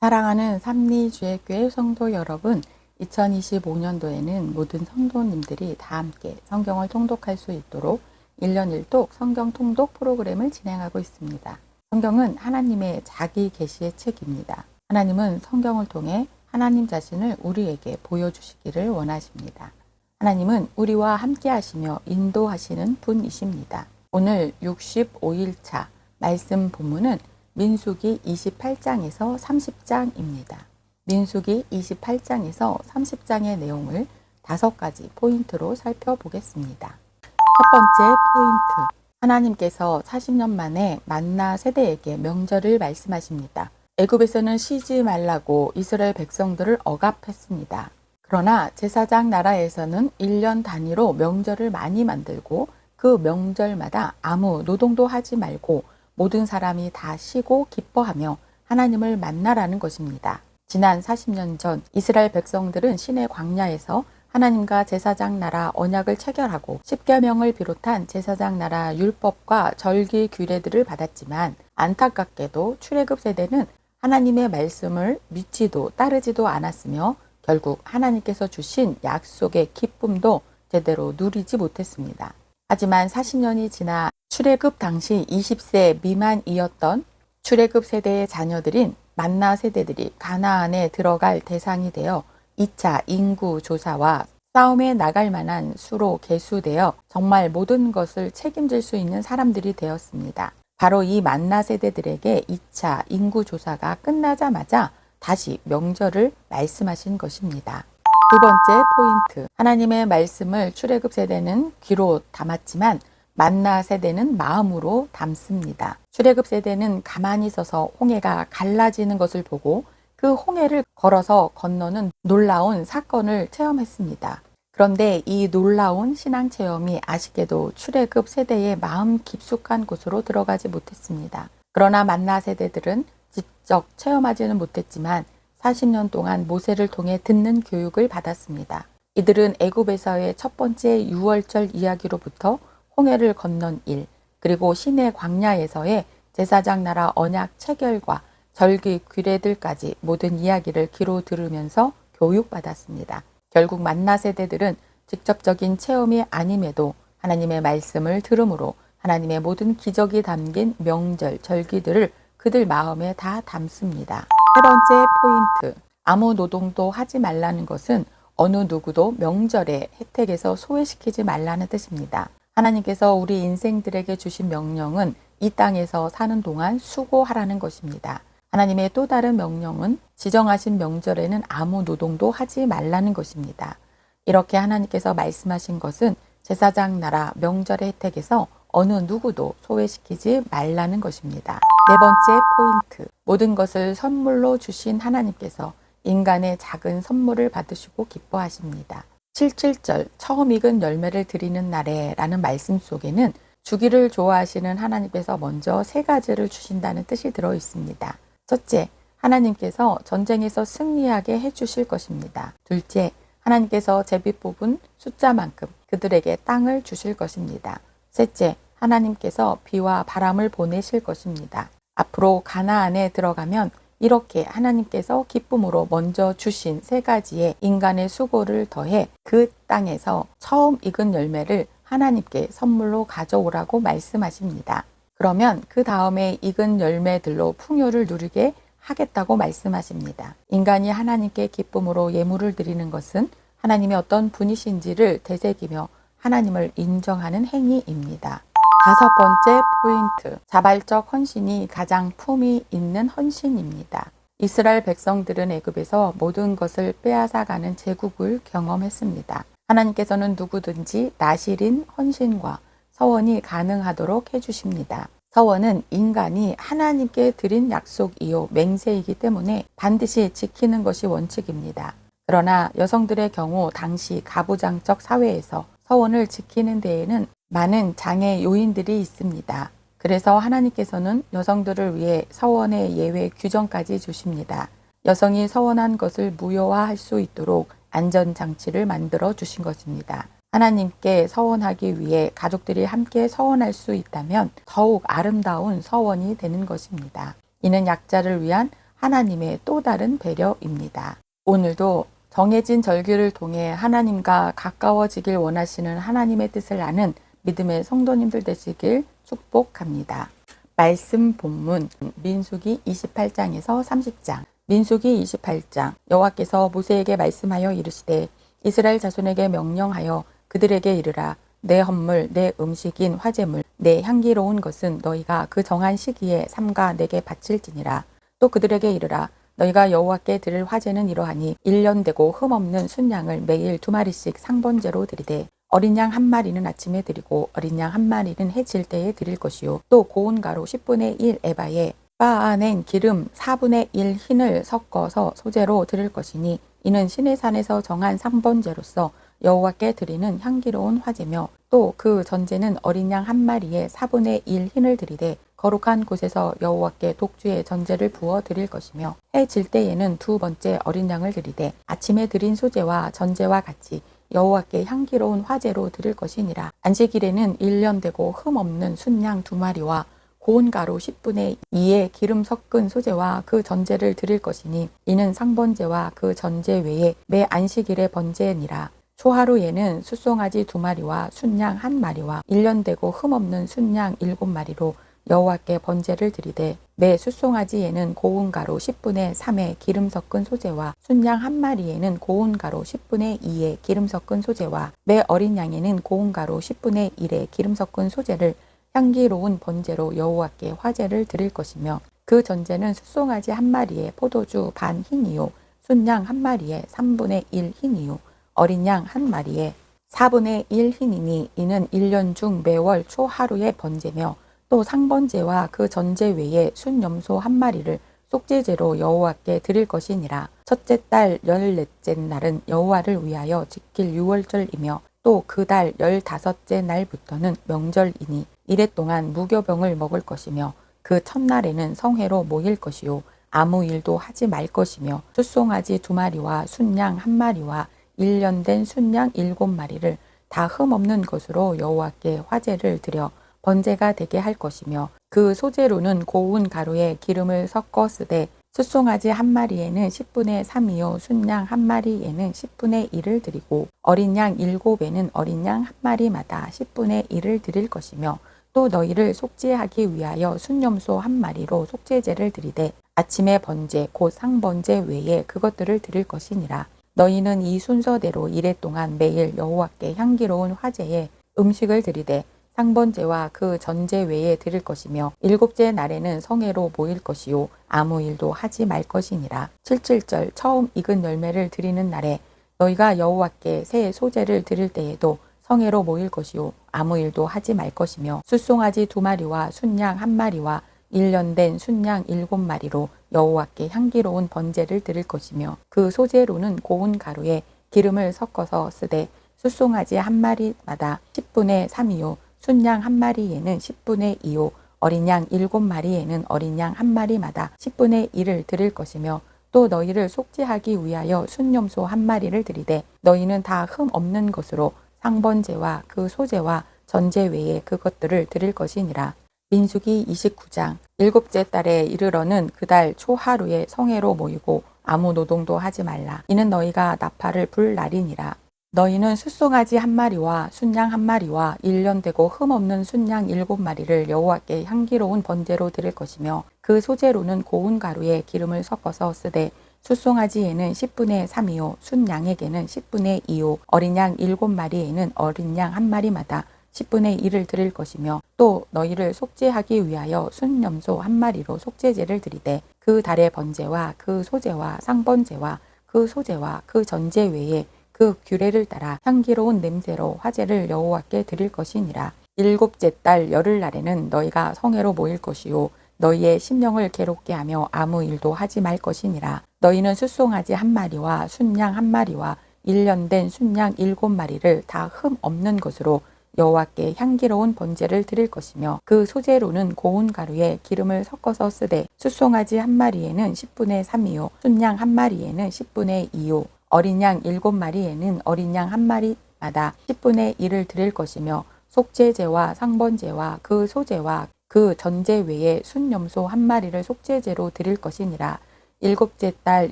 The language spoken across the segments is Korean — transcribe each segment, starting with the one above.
사랑하는 삼리주의교회 성도 여러분, 2025년도에는 모든 성도님들이 다 함께 성경을 통독할 수 있도록 1년 1독 성경 통독 프로그램을 진행하고 있습니다. 성경은 하나님의 자기 계시의 책입니다. 하나님은 성경을 통해 하나님 자신을 우리에게 보여주시기를 원하십니다. 하나님은 우리와 함께 하시며 인도하시는 분이십니다. 오늘 65일차 말씀 본문은 민수기 28장에서 30장입니다. 민수기 28장에서 30장의 내용을 5가지 포인트로 살펴보겠습니다. 첫 번째 포인트, 하나님께서 40년 만에 만나 세대에게 명절을 말씀하십니다. 애굽에서는 쉬지 말라고 이스라엘 백성들을 억압했습니다. 그러나 제사장 나라에서는 1년 단위로 명절을 많이 만들고 그 명절마다 아무 노동도 하지 말고 모든 사람이 다 쉬고 기뻐하며 하나님을 만나라는 것입니다. 지난 40년 전 이스라엘 백성들은 시내 광야에서 하나님과 제사장 나라 언약을 체결하고 십계명을 비롯한 제사장 나라 율법과 절기 규례들을 받았지만 안타깝게도 출애굽 세대는 하나님의 말씀을 믿지도 따르지도 않았으며 결국 하나님께서 주신 약속의 기쁨도 제대로 누리지 못했습니다. 하지만 40년이 지나 출애굽 당시 20세 미만이었던 출애굽 세대의 자녀들인 만나 세대들이 가나안에 들어갈 대상이 되어 2차 인구 조사와 싸움에 나갈 만한 수로 계수되어 정말 모든 것을 책임질 수 있는 사람들이 되었습니다. 바로 이 만나 세대들에게 2차 인구 조사가 끝나자마자 다시 명절을 말씀하신 것입니다. 두 번째 포인트, 하나님의 말씀을 출애굽 세대는 귀로 담았지만 만나 세대는 마음으로 담습니다. 출애굽 세대는 가만히 서서 홍해가 갈라지는 것을 보고 그 홍해를 걸어서 건너는 놀라운 사건을 체험했습니다. 그런데 이 놀라운 신앙 체험이 아쉽게도 출애굽 세대의 마음 깊숙한 곳으로 들어가지 못했습니다. 그러나 만나 세대들은 직접 체험하지는 못했지만 40년 동안 모세를 통해 듣는 교육을 받았습니다. 이들은 애굽에서의 첫 번째 유월절 이야기로부터 홍해를 건넌 일, 그리고 시내 광야에서의 제사장 나라 언약 체결과 절기 규례들까지 모든 이야기를 귀로 들으면서 교육받았습니다. 결국 만나 세대들은 직접적인 체험이 아님에도 하나님의 말씀을 들음으로 하나님의 모든 기적이 담긴 명절, 절기들을 그들 마음에 다 담습니다. 세 번째 포인트, 아무 노동도 하지 말라는 것은 어느 누구도 명절의 혜택에서 소외시키지 말라는 뜻입니다. 하나님께서 우리 인생들에게 주신 명령은 이 땅에서 사는 동안 수고하라는 것입니다. 하나님의 또 다른 명령은 지정하신 명절에는 아무 노동도 하지 말라는 것입니다. 이렇게 하나님께서 말씀하신 것은 제사장 나라 명절의 혜택에서 어느 누구도 소외시키지 말라는 것입니다. 네 번째 포인트, 모든 것을 선물로 주신 하나님께서 인간의 작은 선물을 받으시고 기뻐하십니다. 77절 처음 익은 열매를 드리는 날에 라는 말씀 속에는 주기를 좋아하시는 하나님께서 먼저 3가지를 주신다는 뜻이 들어 있습니다. 첫째, 하나님께서 전쟁에서 승리하게 해주실 것입니다. 둘째, 하나님께서 제비 뽑은 숫자만큼 그들에게 땅을 주실 것입니다. 셋째, 하나님께서 비와 바람을 보내실 것입니다. 앞으로 가나안에 들어가면 이렇게 하나님께서 기쁨으로 먼저 주신 3가지의 인간의 수고를 더해 그 땅에서 처음 익은 열매를 하나님께 선물로 가져오라고 말씀하십니다. 그러면 그 다음에 익은 열매들로 풍요를 누리게 하겠다고 말씀하십니다. 인간이 하나님께 기쁨으로 예물을 드리는 것은 하나님이 어떤 분이신지를 되새기며 하나님을 인정하는 행위입니다. 5번째 포인트, 자발적 헌신이 가장 품이 있는 헌신입니다. 이스라엘 백성들은 애굽에서 모든 것을 빼앗아가는 제국을 경험했습니다. 하나님께서는 누구든지 나실인 헌신과 서원이 가능하도록 해주십니다. 서원은 인간이 하나님께 드린 약속이요 맹세이기 때문에 반드시 지키는 것이 원칙입니다. 그러나 여성들의 경우 당시 가부장적 사회에서 서원을 지키는 데에는 많은 장애 요인들이 있습니다. 그래서 하나님께서는 여성들을 위해 서원의 예외 규정까지 주십니다. 여성이 서원한 것을 무효화할 수 있도록 안전장치를 만들어 주신 것입니다. 하나님께 서원하기 위해 가족들이 함께 서원할 수 있다면 더욱 아름다운 서원이 되는 것입니다. 이는 약자를 위한 하나님의 또 다른 배려입니다. 오늘도 정해진 절기를 통해 하나님과 가까워지길 원하시는 하나님의 뜻을 아는 믿음의 성도님들 되시길 축복합니다. 말씀 본문 민수기 28장에서 30장. 민수기 28장. 여호와께서 모세에게 말씀하여 이르시되 이스라엘 자손에게 명령하여 그들에게 이르라. 내 헌물, 내 음식인 화제물, 내 향기로운 것은 너희가 그 정한 시기에 삼가 내게 바칠지니라. 또 그들에게 이르라. 너희가 여호와께 드릴 화제는 이러하니 1년 되고 흠없는 순양을 매일 2마리씩 상번제로 드리되 어린 양 1마리는 아침에 드리고 어린 양 1마리는 해질 때에 드릴 것이요. 또 고운 가루 10분의 1 에바에 빻아낸 기름 4분의 1 흰을 섞어서 소제로 드릴 것이니 이는 시내산에서 정한 상번제로서 여호와께 드리는 향기로운 화제며 또 그 전제는 어린 양 1마리에 4분의 1 흰을 드리되 거룩한 곳에서 여호와께 독주의 전제를 부어 드릴 것이며 해 질 때에는 2번째 어린 양을 드리되 아침에 드린 소제와 전제와 같이 여호와께 향기로운 화제로 드릴 것이니라. 안식일에는 1년 되고 흠없는 순양 2마리와 고운 가루 10분의 2의 기름 섞은 소제와 그 전제를 드릴 것이니 이는 상번제와 그 전제 외에 매 안식일의 번제니라. 초하루에는 숫송아지 2마리와 순양 1마리와 1년 되고 흠없는 순양 7마리로 여호와께 번제를 드리되 매 숫송아지에는 고운 가루 10분의 3의 기름 섞은 소제와 순양 1마리에는 고운 가루 10분의 2의 기름 섞은 소제와 매 어린 양에는 고운 가루 10분의 1의 기름 섞은 소제를 향기로운 번제로 여호와께 화제를 드릴 것이며 그 전제는 숫송아지 1마리에 포도주 반 흰이요 순양 1마리에 3분의 1 흰이요 어린 양 1마리에 4분의 1 흰이니 이는 1년 중 매월 초하루의 번제며 또 상번제와 그 전제 외에 순염소 1마리를 속죄제로 여호와께 드릴 것이니라. 첫째 달 14째 날은 여호와를 위하여 지킬 유월절이며 또 그 달 15째 날부터는 명절이니 이래 동안 무교병을 먹을 것이며 그 첫날에는 성회로 모일 것이요 아무 일도 하지 말 것이며 숫송아지 2마리와 순양 1마리와 1년 된 순양 7마리를 다 흠없는 것으로 여호와께 화제를 드려 번제가 되게 할 것이며 그 소제로는 고운 가루에 기름을 섞어 쓰되 숫송아지 1마리에는 10분의 3이요 순양 1마리에는 10분의 1을 드리고 어린 양 7에는 어린 양 1마리마다 10분의 1을 드릴 것이며 또 너희를 속죄하기 위하여 순염소 1마리로 속죄제를 드리되 아침에 번제 곧 상번제 외에 그것들을 드릴 것이니라. 너희는 이 순서대로 이래 동안 매일 여호와께 향기로운 화제에 음식을 드리되 상번제와 그 전제 외에 드릴 것이며 7째 날에는 성회로 모일 것이요 아무 일도 하지 말 것이니라. 77절 처음 익은 열매를 드리는 날에 너희가 여호와께 새 소제를 드릴 때에도 성회로 모일 것이요 아무 일도 하지 말 것이며 숫송아지 2마리와 순양 1마리와 1년 된 순양 7마리로 여호와께 향기로운 번제를 드릴 것이며 그 소제로는 고운 가루에 기름을 섞어서 쓰되 숫송아지 1마리마다 10분의 3이요 순양 1마리에는 10분의 2요 어린 양 7마리에는 어린 양 1마리마다 10분의 1을 드릴 것이며 또 너희를 속죄하기 위하여 순염소 1마리를 드리되 너희는 다 흠 없는 것으로 상번제와 그 소제와 전제 외에 그것들을 드릴 것이니라. 민수기 29장 7째 달에 이르러는 그 달 초하루에 성회로 모이고 아무 노동도 하지 말라. 이는 너희가 나팔을 불 날이니라. 너희는 숫송아지 1마리와 순양 1마리와 1년 되고 흠없는 순양 7마리를 여호와께 향기로운 번제로 드릴 것이며 그 소제로는 고운 가루에 기름을 섞어서 쓰되 숫송아지에는 10분의 3이요 순양에게는 10분의 2요 어린 양 7마리에는 어린 양 1마리마다 10분의 1을 드릴 것이며 또 너희를 속죄하기 위하여 순염소 1마리로 속죄제를 드리되 그 달의 번제와 그 소제와 상번제와 그 소제와 그 전제 외에 그 규례를 따라 향기로운 냄새로 화제를 여호와께 드릴 것이니라. 7째 달 열흘날에는 너희가 성회로 모일 것이요 너희의 심령을 괴롭게 하며 아무 일도 하지 말 것이니라. 너희는 숫송아지 1마리와 순양 1마리와 1년 된 순양 7마리를 다 흠 없는 것으로 여호와께 향기로운 번제를 드릴 것이며 그 소제로는 고운 가루에 기름을 섞어서 쓰되 숫송아지 1마리에는 10분의 3이요 순양 1마리에는 10분의 2요 어린 양 7마리에는 어린 양 1마리마다 10분의 1을 드릴 것이며 속죄제와 상번제와 그 소제와 그 전제 외에 순염소 1마리를 속죄제로 드릴 것이니라. 일곱째 달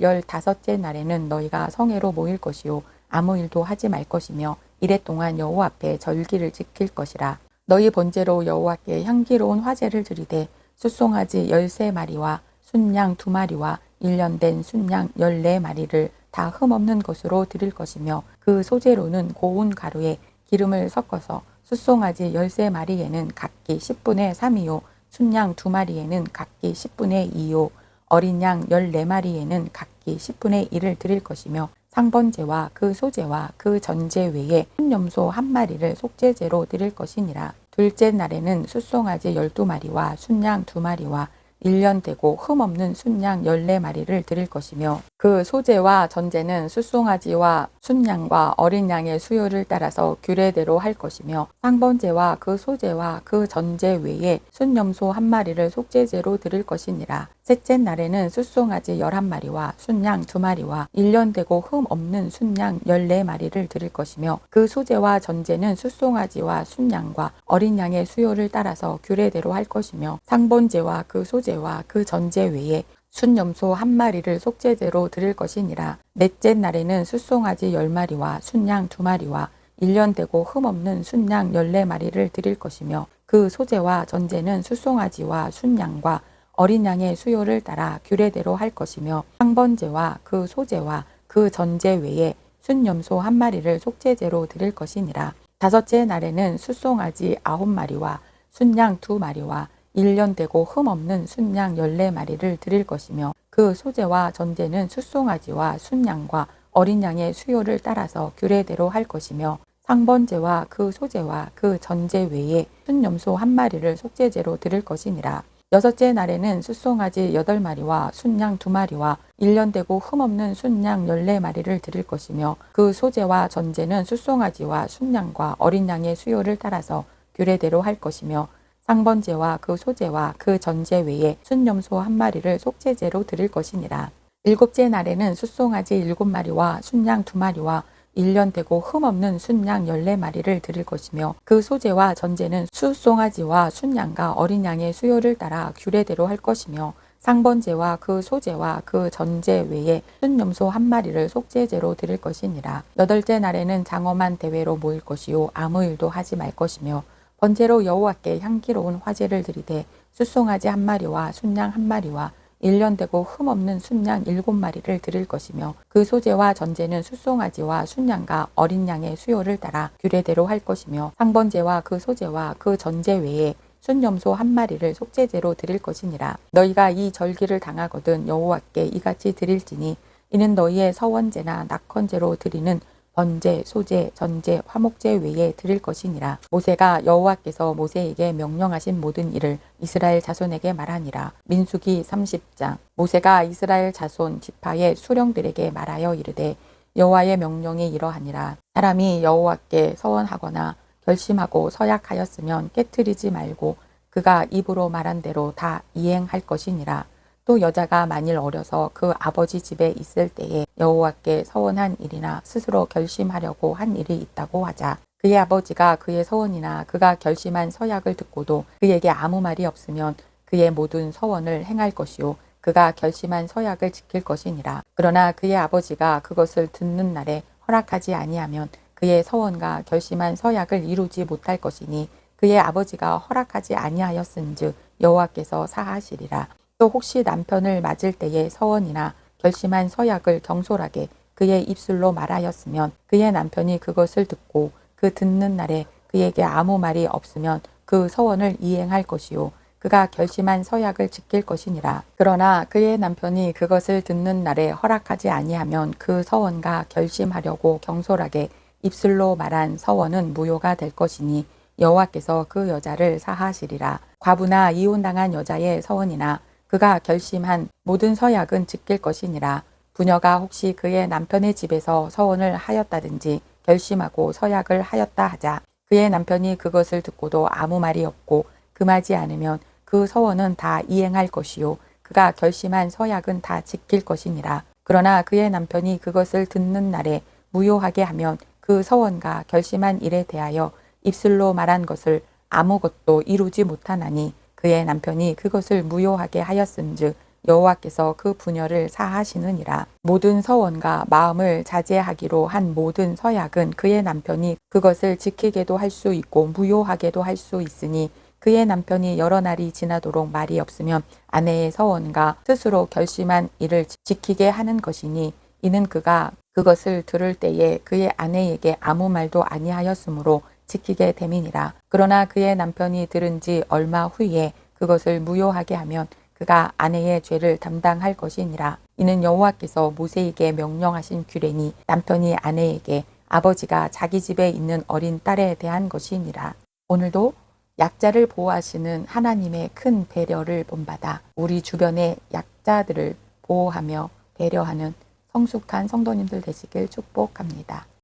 15째 날에는 너희가 성회로 모일 것이요 아무 일도 하지 말 것이며 이래 동안 여호와 앞에 절기를 지킬 것이라. 너희 번제로 여호와께 향기로운 화제를 드리되 숫송아지 13마리와 순양 2마리와 1년 된 순양 14마리를 다 흠없는 것으로 드릴 것이며 그 소재로는 고운 가루에 기름을 섞어서 숫송아지 13마리에는 각기 10분의 3이요 순양 2마리에는 각기 10분의 2요 어린 양 14마리에는 각기 10분의 1을 드릴 것이며 상번제와 그 소제와 그 전제 외에 순염소 1마리를 속죄제로 드릴 것이니라. 둘째 날에는 숫송아지 12마리와 순양 2마리와 1년 되고 흠없는 순양 14마리를 드릴 것이며 그 소제와 전제는 숫송아지와 순양과 어린 양의 수요를 따라서 규례대로 할 것이며 상번제와 그 소제와 그 전제 외에 순염소 1마리를 속죄제로 드릴 것이니라. 셋째 날에는 숫송아지 11마리와 순양 2마리와 1년 되고 흠 없는 순양 14마리를 드릴 것이며 그 소제와 전제는 숫송아지와 순양과 어린 양의 수요를 따라서 규례대로 할 것이며 상번제와 그 소제와 그 전제 외에 순염소 1마리를 속죄제로 드릴 것이니라. 넷째 날에는 숫송아지 10마리와 순양 2마리와 1년 되고 흠없는 순양 14마리를 드릴 것이며 그 소제와 전제는 숫송아지와 순양과 어린 양의 수요를 따라 규례대로 할 것이며 상번제와 그 소제와 그 전제 외에 순염소 1마리를 속죄제로 드릴 것이니라. 다섯째 날에는 숫송아지 9마리와 순양 2마리와 1년 되고 흠없는 순양 14마리를 드릴 것이며 그 소제와 전제는 숫송아지와 순양과 어린 양의 수요를 따라서 규례대로 할 것이며 상번제와 그 소제와 그 전제 외에 순염소 1마리를 속죄제로 드릴 것이니라. 여섯째 날에는 숫송아지 8마리와 순양 2마리와 1년 되고 흠없는 순양 14마리를 드릴 것이며 그 소제와 전제는 숫송아지와 순양과 어린 양의 수요를 따라서 규례대로 할 것이며 상번제와 그 소제와 그 전제 외에 순염소 1마리를 속죄제로 드릴 것이니라. 일곱째 날에는 숫송아지 7마리와 순양 2마리와 1년 되고 흠없는 순양 14마리를 드릴 것이며 그 소제와 전제는 숫송아지와 순양과 어린 양의 수요를 따라 규례대로 할 것이며 상번제와 그 소제와 그 전제 외에 순염소 1마리를 속죄제로 드릴 것이니라. 여덟째 날에는 장엄한 대회로 모일 것이요 아무 일도 하지 말 것이며 번제로 여호와께 향기로운 화제를 드리되 숫송아지 1마리와 순양 1마리와 1년 되고 흠없는 순양 7마리를 드릴 것이며 그 소제와 전제는 숫송아지와 순양과 어린 양의 수요를 따라 규례대로 할 것이며 상번제와 그 소제와 그 전제 외에 순염소 1마리를 속죄제로 드릴 것이니라. 너희가 이 절기를 당하거든 여호와께 이같이 드릴지니 이는 너희의 서원제나 낙헌제로 드리는 번제, 소제, 전제, 화목제 외에 드릴 것이니라. 모세가 여호와께서 모세에게 명령하신 모든 일을 이스라엘 자손에게 말하니라. 민수기 30장. 모세가 이스라엘 자손 지파의 수령들에게 말하여 이르되 여호와의 명령이 이러하니라. 사람이 여호와께 서원하거나 결심하고 서약하였으면 깨트리지 말고 그가 입으로 말한 대로 다 이행할 것이니라. 또 여자가 만일 어려서 그 아버지 집에 있을 때에 여호와께 서원한 일이나 스스로 결심하려고 한 일이 있다고 하자. 그의 아버지가 그의 서원이나 그가 결심한 서약을 듣고도 그에게 아무 말이 없으면 그의 모든 서원을 행할 것이요 그가 결심한 서약을 지킬 것이니라. 그러나 그의 아버지가 그것을 듣는 날에 허락하지 아니하면 그의 서원과 결심한 서약을 이루지 못할 것이니 그의 아버지가 허락하지 아니하였은즉 여호와께서 사하시리라. 또 혹시 남편을 맞을 때에 서원이나 결심한 서약을 경솔하게 그의 입술로 말하였으면 그의 남편이 그것을 듣고 그 듣는 날에 그에게 아무 말이 없으면 그 서원을 이행할 것이요 그가 결심한 서약을 지킬 것이니라. 그러나 그의 남편이 그것을 듣는 날에 허락하지 아니하면 그 서원과 결심하려고 경솔하게 입술로 말한 서원은 무효가 될 것이니 여호와께서 그 여자를 사하시리라. 과부나 이혼당한 여자의 서원이나 그가 결심한 모든 서약은 지킬 것이니라. 부녀가 혹시 그의 남편의 집에서 서원을 하였다든지 결심하고 서약을 하였다 하자 그의 남편이 그것을 듣고도 아무 말이 없고 금하지 않으면 그 서원은 다 이행할 것이요 그가 결심한 서약은 다 지킬 것이니라. 그러나 그의 남편이 그것을 듣는 날에 무효하게 하면 그 서원과 결심한 일에 대하여 입술로 말한 것을 아무것도 이루지 못하나니 그의 남편이 그것을 무효하게 하였은즉 여호와께서 그 분열을 사하시느니라. 모든 서원과 마음을 자제하기로 한 모든 서약은 그의 남편이 그것을 지키게도 할 수 있고 무효하게도 할 수 있으니 그의 남편이 여러 날이 지나도록 말이 없으면 아내의 서원과 스스로 결심한 일을 지키게 하는 것이니 이는 그가 그것을 들을 때에 그의 아내에게 아무 말도 아니하였으므로 지키게 됨이니라. 그러나 그의 남편이 들은 지 얼마 후에 그것을 무효하게 하면 그가 아내의 죄를 담당할 것이니라. 이는 여호와께서 모세에게 명령하신 규례니 남편이 아내에게 아버지가 자기 집에 있는 어린 딸에 대한 것이니라. 오늘도 약자를 보호하시는 하나님의 큰 배려를 본받아 우리 주변의 약자들을 보호하며 배려하는 성숙한 성도님들 되시길 축복합니다.